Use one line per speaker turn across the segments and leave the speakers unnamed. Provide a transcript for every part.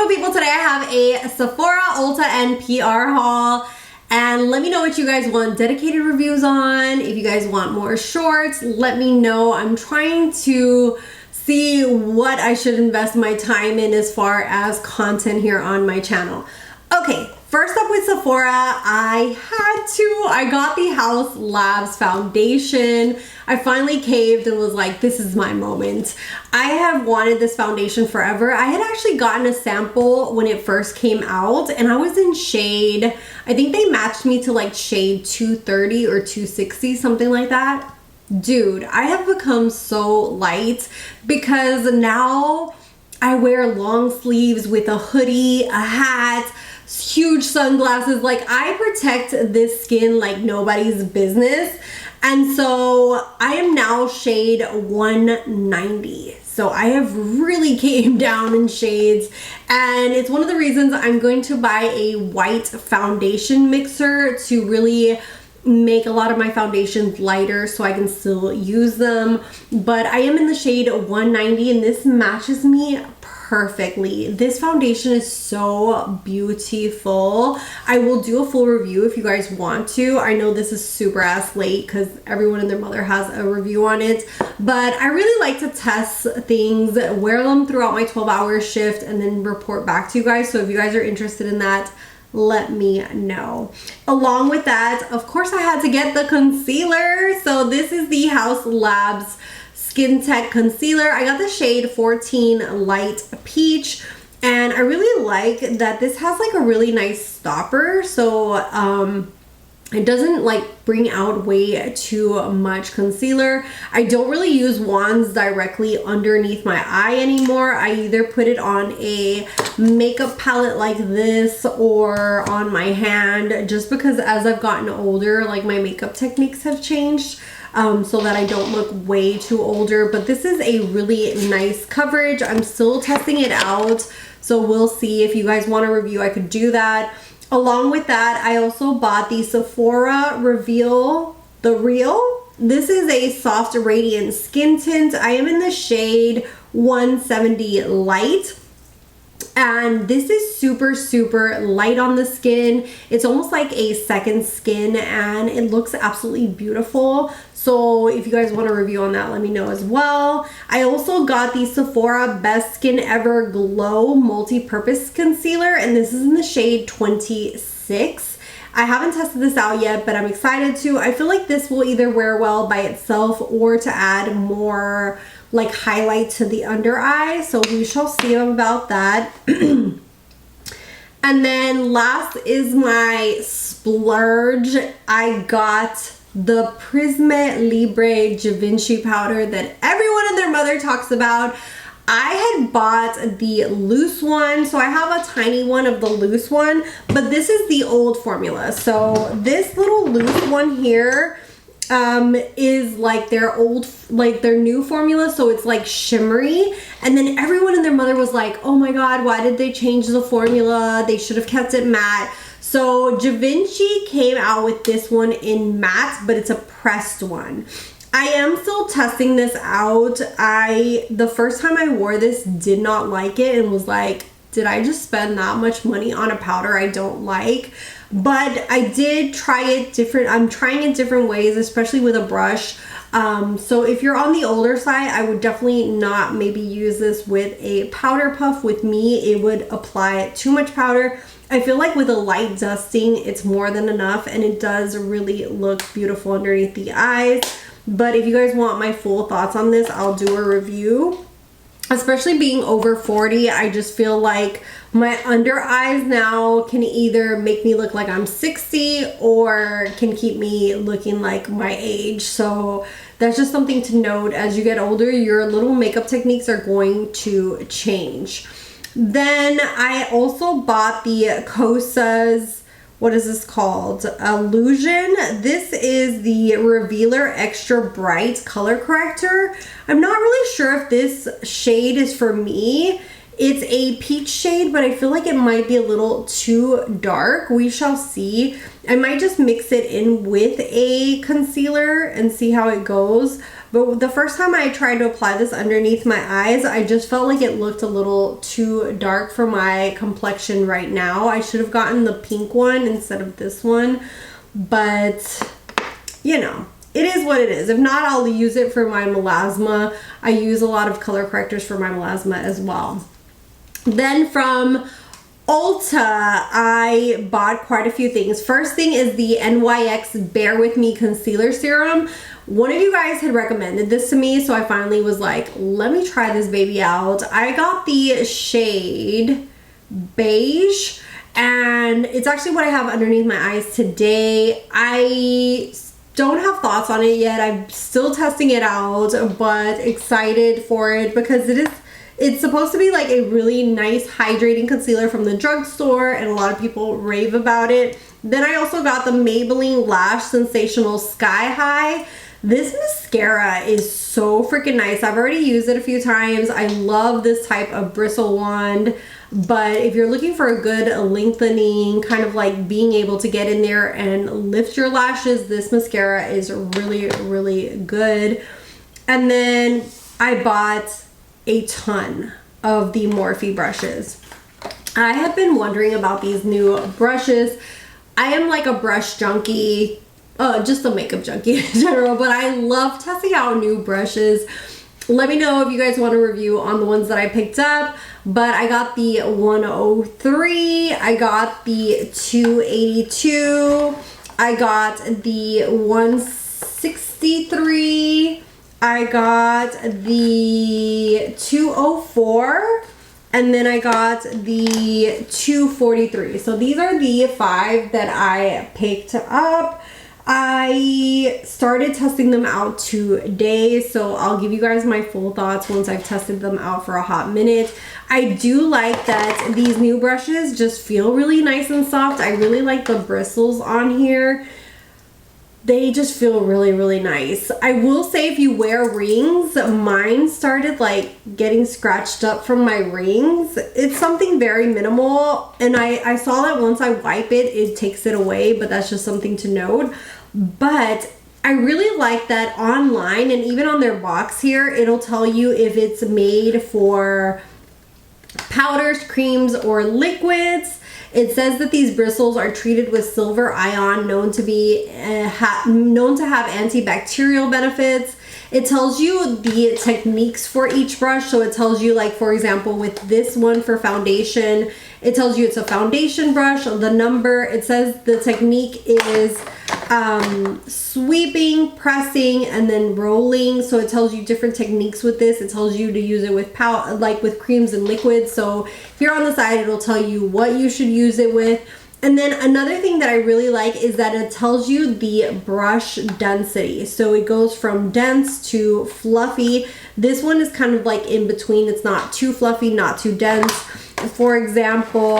beautiful people, today I have a Sephora, Ulta, and PR haul. And let me know what you guys want dedicated reviews on. If you guys want more shorts, let me know. I'm trying to see what I should invest my time in as far as content here on my channel. Okay, first up with Sephora, I got the House Labs foundation. I finally caved and was like, this is my moment. I have wanted this foundation forever. I had actually gotten a sample when it first came out and I was in shade, I think they matched me to like shade 230 or 260, something like that. Dude, I have become so light because now I wear long sleeves with a hoodie, a hat, huge sunglasses. Like, I protect this skin like nobody's business. And so I am now shade 190. So I have really came down in shades, and it's one of the reasons I'm going to buy a white foundation mixer to really make a lot of my foundations lighter so I can still use them. But I am in the shade 190 and this matches me perfectly. This foundation is so beautiful. I will do a full review if you guys want to. I know this is super ass late because everyone and their mother has a review on it, but I really like to test things, wear them throughout my 12-hour shift, and then report back to you guys. So if you guys are interested in that, let me know. Along with that, of course, I had to get the concealer. So this is the House Labs Skin Tech Concealer. I got the shade 14 Light Peach, and I really like that this has like a really nice stopper. So it doesn't like bring out way too much concealer. I don't really use wands directly underneath my eye anymore. I either put it on a makeup palette like this or on my hand, just because as I've gotten older, like my makeup techniques have changed. So that I don't look way too older. But this is a really nice coverage. I'm still testing it out, so we'll see. If you guys want a review, I could do that. Along with that, I also bought the Sephora Reveal The Real. This is a soft radiant skin tint. I am in the shade 170 Light. And this is super, super light on the skin. It's almost like a second skin and it looks absolutely beautiful. So if you guys want a review on that, let me know as well. I also got the Sephora Best Skin Ever Glow Multi-Purpose Concealer, and this is in the shade 26. I haven't tested this out yet, but I'm excited to. I feel like this will either wear well by itself or to add more like highlight to the under eye. So we shall see about that. And then last is my splurge. I got the Prisme Libre Givenchy powder that everyone and their mother talks about. I had bought the loose one, so I have a tiny one of the loose one, but this is the old formula. So this little loose one here is like their old, like their new formula, so it's like shimmery. And then everyone and their mother was like, oh my god, why did they change the formula? They should have kept it matte. So Givenchy came out with this one in matte, but it's a pressed one. I am still testing this out. The first time I wore this, did not like it and was like, did I just spend that much money on a powder I don't like? But I did try it different. I'm trying it different ways, especially with a brush. So if you're on the older side, I would definitely not maybe use this with a powder puff. With me, it would apply too much powder. I feel like with a light dusting, it's more than enough, and it does really look beautiful underneath the eyes. But if you guys want my full thoughts on this, I'll do a review. Especially being over 40, I just feel like my under eyes now can either make me look like I'm 60 or can keep me looking like my age. So that's just something to note. As you get older, your little makeup techniques are going to change. Then I also bought the Kosas, what is this called? Illusion. This is the Revealer Extra Bright Color Corrector. I'm not really sure if this shade is for me. It's a peach shade, but I feel like it might be a little too dark. We shall see. I might just mix it in with a concealer and see how it goes. but the first time I tried to apply this underneath my eyes, I just felt like it looked a little too dark for my complexion right now. I should have gotten the pink one instead of this one, but you know, it is what it is. If not, I'll use it for my melasma. I use a lot of color correctors for my melasma as well. Then from Ulta, I bought quite a few things. First thing is the NYX Bear With Me Concealer Serum. One of you guys had recommended this to me, so I finally was like, let me try this baby out. I got the shade Beige, and it's actually what I have underneath my eyes today. I don't have thoughts on it yet. I'm still testing it out, but excited for it because it's supposed to be like a really nice hydrating concealer from the drugstore, and a lot of people rave about it. Then I also got the Maybelline Lash Sensational Sky High. This mascara is so freaking nice. I've already used it a few times. I love this type of bristle wand, but if you're looking for a good lengthening, kind of like being able to get in there and lift your lashes, this mascara is really, really good. And then I bought a ton of the Morphe brushes. I have been wondering about these new brushes. I am like a brush junkie, just a makeup junkie in general, but I love testing out new brushes. Let me know if you guys want a review on the ones that I picked up. But I got the 103, I got the 282, I got the 163, I got the 204, and then I got the 243. So these are the 5 that I picked up. I started testing them out today, so I'll give you guys my full thoughts once I've tested them out for a hot minute. I do like that these new brushes just feel really nice and soft. I really like the bristles on here. They just feel really, really nice. I will say if you wear rings, mine started like getting scratched up from my rings. It's something very minimal, and I saw that once I wipe it, it takes it away, but that's just something to note. But I really like that online, and even on their box here, it'll tell you if it's made for powders, creams, or liquids. It says that these bristles are treated with silver ion, known to have antibacterial benefits. It tells you the techniques for each brush. So it tells you, like, for example, with this one for foundation, it tells you it's a foundation brush. The number, it says the technique is sweeping, pressing, and then rolling. So it tells you different techniques with this. It tells you to use it with with creams and liquids. So here on the side, it'll tell you what you should use it with. And then another thing that I really like is that it tells you the brush density. So it goes from dense to fluffy. This one is kind of like in between. It's not too fluffy, not too dense. For example,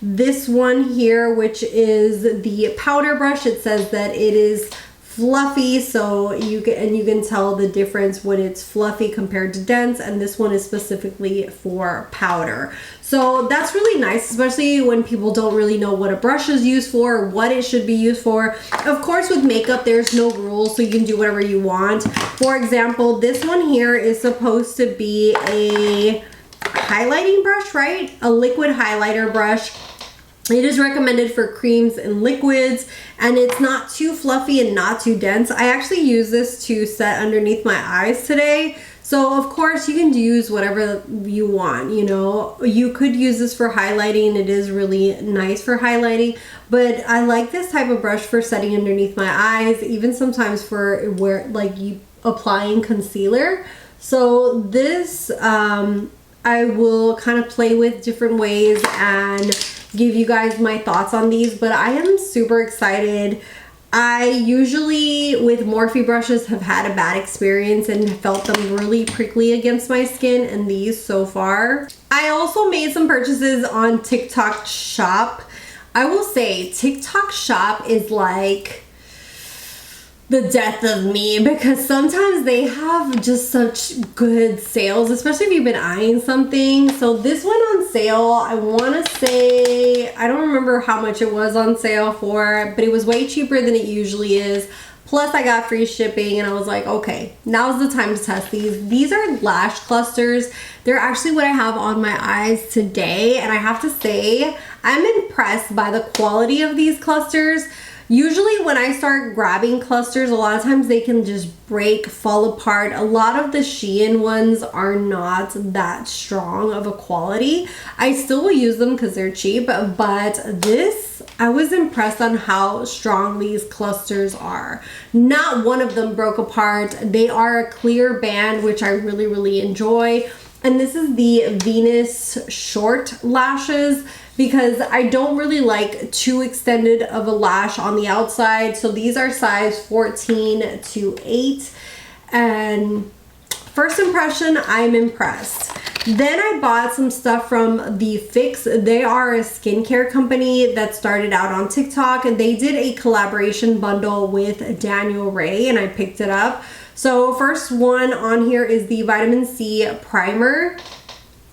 this one here, which is the powder brush, it says that it is fluffy, so you can tell the difference when it's fluffy compared to dense, and this one is specifically for powder. So that's really nice, especially when people don't really know what a brush is used for, what it should be used for. Of course, with makeup, there's no rules, so you can do whatever you want. For example, this one here is supposed to be a highlighting brush, right? A liquid highlighter brush. It is recommended for creams and liquids, and it's not too fluffy and not too dense. I actually use this to set underneath my eyes today. So of course you can use whatever you want, you know. You could use this for highlighting. It is really nice for highlighting, but I like this type of brush for setting underneath my eyes, even sometimes for applying concealer. So this I will kind of play with different ways and give you guys my thoughts on these, but I am super excited. I usually with Morphe brushes have had a bad experience and felt them really prickly against my skin, and these so far. I also made some purchases on TikTok Shop. I will say TikTok Shop is like the death of me, because sometimes they have just such good sales, especially if you've been eyeing something. So this went on sale, I want to say, I don't remember how much it was on sale for, but it was way cheaper than it usually is. Plus I got free shipping and I was like, okay, now's the time to test these. These are lash clusters. They're actually what I have on my eyes today. And I have to say, I'm impressed by the quality of these clusters. Usually when I start grabbing clusters, a lot of times they can just break, fall apart. A lot of the Shein ones are not that strong of a quality. I still will use them because they're cheap, but this, I was impressed on how strong these clusters are. Not one of them broke apart. They are a clear band, which I really, really enjoy. And this is the Venus short lashes, because I don't really like too extended of a lash on the outside. So these are size 14 to 8. And first impression, I'm impressed. Then I bought some stuff from the Fix. They are a skincare company that started out on TikTok, and they did a collaboration bundle with Daniel Ray, and I picked it up. So first one on here is the Vitamin C Primer.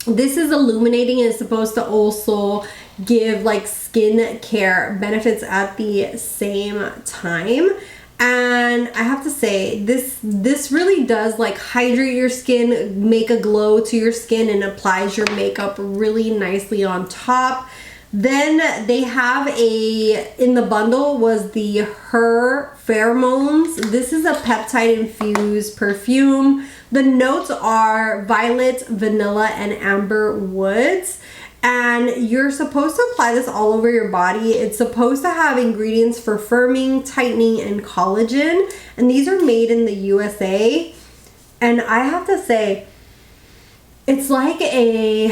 This is illuminating and it's supposed to also give like skin care benefits at the same time. And I have to say, this really does like hydrate your skin, make a glow to your skin, and applies your makeup really nicely on top. Then they have in the bundle was the Her Pheromones. This is a peptide infused perfume. The notes are violet, vanilla, and amber woods. And you're supposed to apply this all over your body. It's supposed to have ingredients for firming, tightening, and collagen. And these are made in the USA. And I have to say, it's like I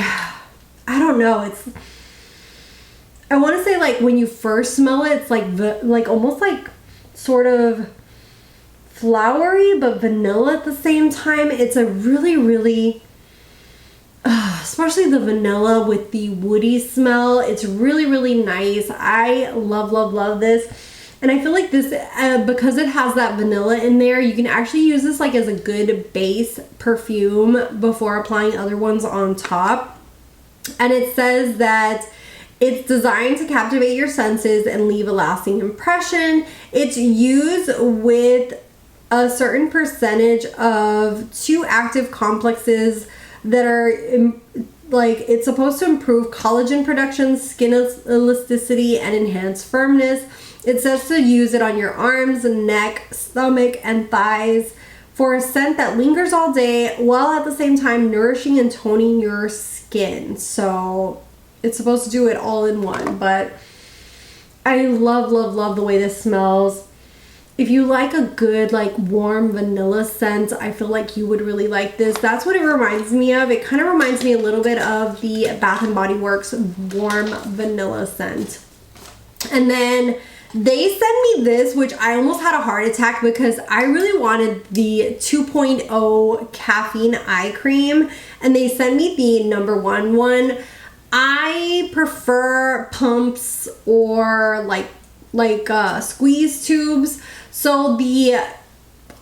don't know, I want to say like when you first smell it, it's like almost like sort of flowery but vanilla at the same time. It's a really, really, especially the vanilla with the woody smell. It's really, really nice. I love, love, love this. And I feel like this, because it has that vanilla in there, you can actually use this like as a good base perfume before applying other ones on top. And it says that it's designed to captivate your senses and leave a lasting impression. It's used with a certain percentage of 2 active complexes that are like, it's supposed to improve collagen production, skin elasticity, and enhance firmness. It says to use it on your arms, neck, stomach, and thighs for a scent that lingers all day while at the same time nourishing and toning your skin. So it's supposed to do it all in one, but I love, love, love the way this smells. If you like a good like warm vanilla scent, I feel like you would really like this. That's what it reminds me of. It kind of reminds me a little bit of the Bath & Body Works warm vanilla scent. And then they sent me this, which I almost had a heart attack because I really wanted the 2.0 caffeine eye cream, and they sent me the #1 one. I prefer pumps or like squeeze tubes. So the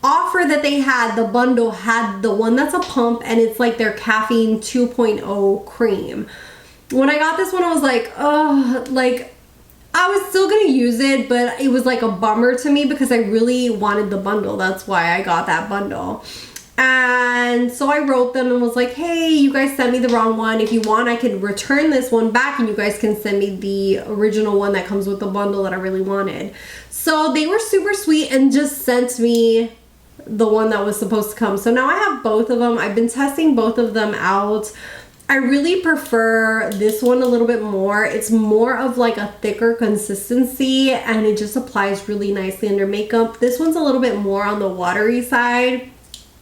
offer that they had, the bundle had the one that's a pump, and it's like their caffeine 2.0 cream. When I got this one, I was like, oh, like I was still gonna use it, but it was like a bummer to me because I really wanted the bundle. That's why I got that bundle. And so I wrote them and was like, hey, you guys sent me the wrong one. If you want, I could return this one back and you guys can send me the original one that comes with the bundle that I really wanted. So they were super sweet and just sent me the one that was supposed to come. So now I have both of them. I've been testing both of them out. I really prefer this one a little bit more. It's more of like a thicker consistency and it just applies really nicely under makeup. This one's a little bit more on the watery side.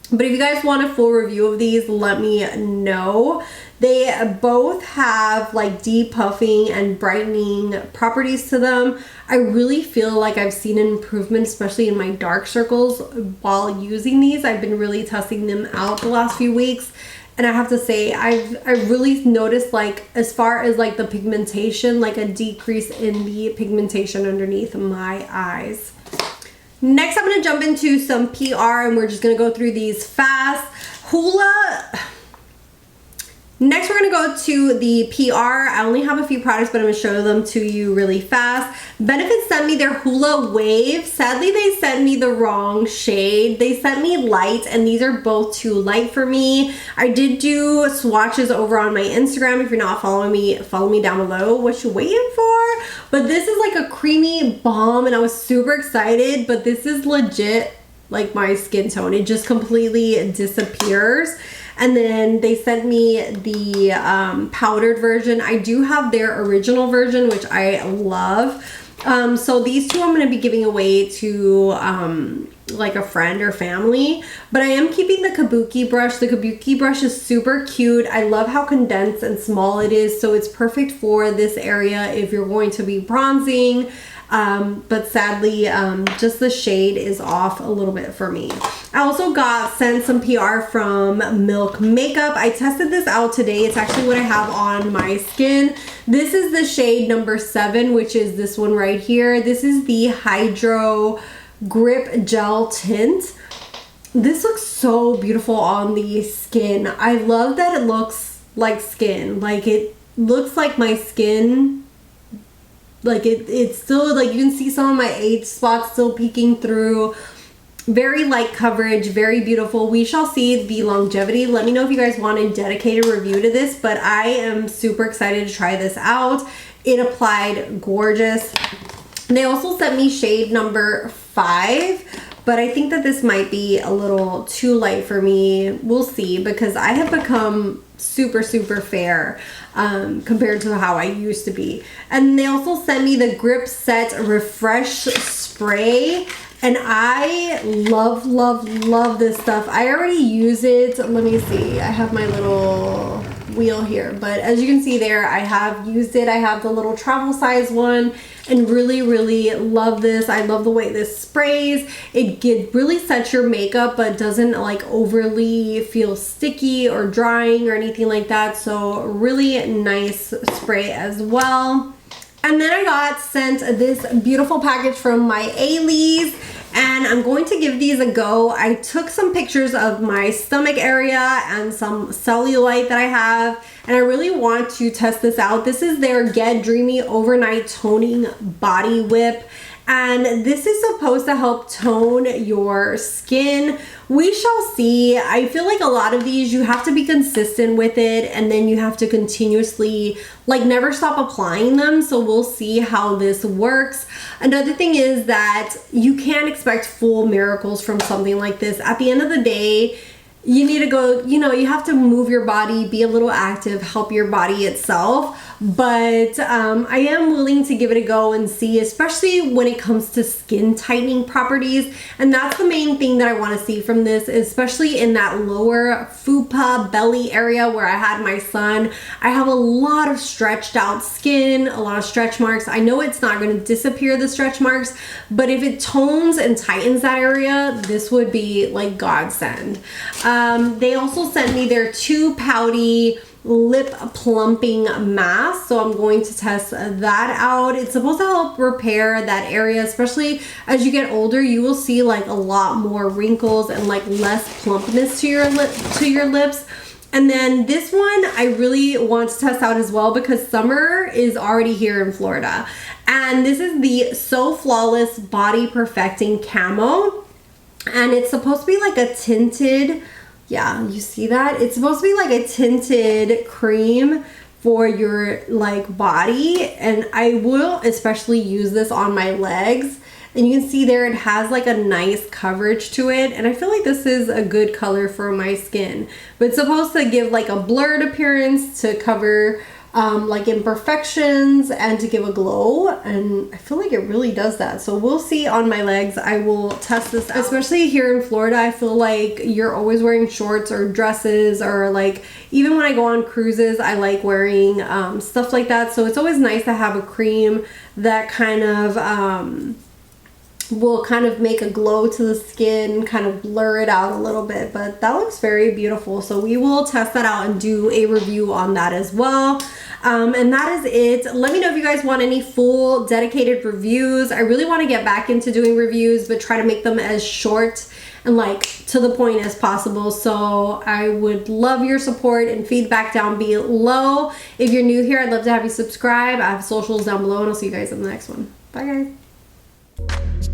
But if you guys want a full review of these, let me know. They both have like depuffing and brightening properties to them. I really feel like I've seen an improvement, especially in my dark circles while using these. I've been really testing them out the last few weeks. And I have to say, I've really noticed like as far as like the pigmentation, like a decrease in the pigmentation underneath my eyes. Next, I'm going to jump into some PR and we're just going to go through these fast. Hoola, Next, we're gonna go to the PR. I only have a few products, but I'm gonna show them to you really fast. Benefit sent me their Hoola Wave. Sadly, they sent me the wrong shade. They sent me light, and these are both too light for me. I did do swatches over on my Instagram. If you're not following me, follow me down below. What you waiting for? But this is like a creamy balm, and I was super excited, but this is legit like my skin tone. It just completely disappears. And then they sent me the powdered version. I do have their original version, which I love. So these two I'm going to be giving away to like a friend or family. But I am keeping the Kabuki brush. The Kabuki brush is super cute. I love how condensed and small it is. So it's perfect for this area if you're going to be bronzing. But sadly, just the shade is off a little bit for me. I also sent some PR from Milk Makeup. I tested this out today. It's actually what I have on my skin. This is the shade number 7, which is this one right here. This is the Hydro Grip Gel Tint. This looks so beautiful on the skin. I love that it looks like skin. Like it looks like my skin. Like it's still, like you can see some of my age spots still peeking through. Very light coverage, very beautiful. We shall see the longevity. Let me know if you guys want a dedicated review to this, but I am super excited to try this out. It applied gorgeous. They also sent me shade number 5, but I think that this might be a little too light for me. We'll see, because I have become super fair compared to how I used to be. And they also sent me the Grip Set Refresh Spray, and I love this stuff. I already use it. Let me see, I have my little wheel here, but as you can see there, I have used it. I have the little travel size one and really love this. I love the way this sprays. It really sets your makeup but doesn't like overly feel sticky or drying or anything like that. So really nice spray as well. And then I got sent this beautiful package from Maelys, and I'm going to give these a go. I took some pictures of my stomach area and some cellulite that I have, and I really want to test this out. This is their Get Dreamy Overnight Toning Body Whip, and this is supposed to help tone your skin. We shall see. I feel like a lot of these, you have to be consistent with it, and then you have to continuously, like, never stop applying them. So we'll see how this works. Another thing is that you can't expect full miracles from something like this. At the end of the day, you need to go, you know, you have to move your body, be a little active, help your body itself. But I am willing to give it a go and see, especially when it comes to skin tightening properties. And that's the main thing that I want to see from this, especially in that lower fupa belly area where I had my son. I have a lot of stretched out skin, a lot of stretch marks. I know it's not going to disappear, the stretch marks, but if it tones and tightens that area, this would be like godsend. They also sent me their 2 pouty lip plumping mask, so I'm going to test that out. It's supposed to help repair that area, especially as you get older. You will see like a lot more wrinkles and like less plumpness to your lips. And then this one I really want to test out as well, because summer is already here in Florida, and this is the So Flawless Body Perfecting Camo, and it's supposed to be like a tinted, yeah, you see that? It's supposed to be like a tinted cream for your like body, and I will especially use this on my legs. And you can see there it has like a nice coverage to it, and I feel like this is a good color for my skin. But it's supposed to give like a blurred appearance to cover like imperfections and to give a glow, and I feel like it really does that. So we'll see on my legs. I will test this out. Especially here in Florida, I feel like you're always wearing shorts or dresses, or like even when I go on cruises, I like wearing stuff like that. So it's always nice to have a cream that kind of will kind of make a glow to the skin, kind of blur it out a little bit. But that looks very beautiful, so we will test that out and do a review on that as well. And that is it. Let me know if you guys want any full dedicated reviews. I really want to get back into doing reviews, but try to make them as short and like to the point as possible. So I would love your support and feedback down below. If you're new here, I'd love to have you subscribe. I have socials down below, and I'll see you guys in the next one. Bye guys.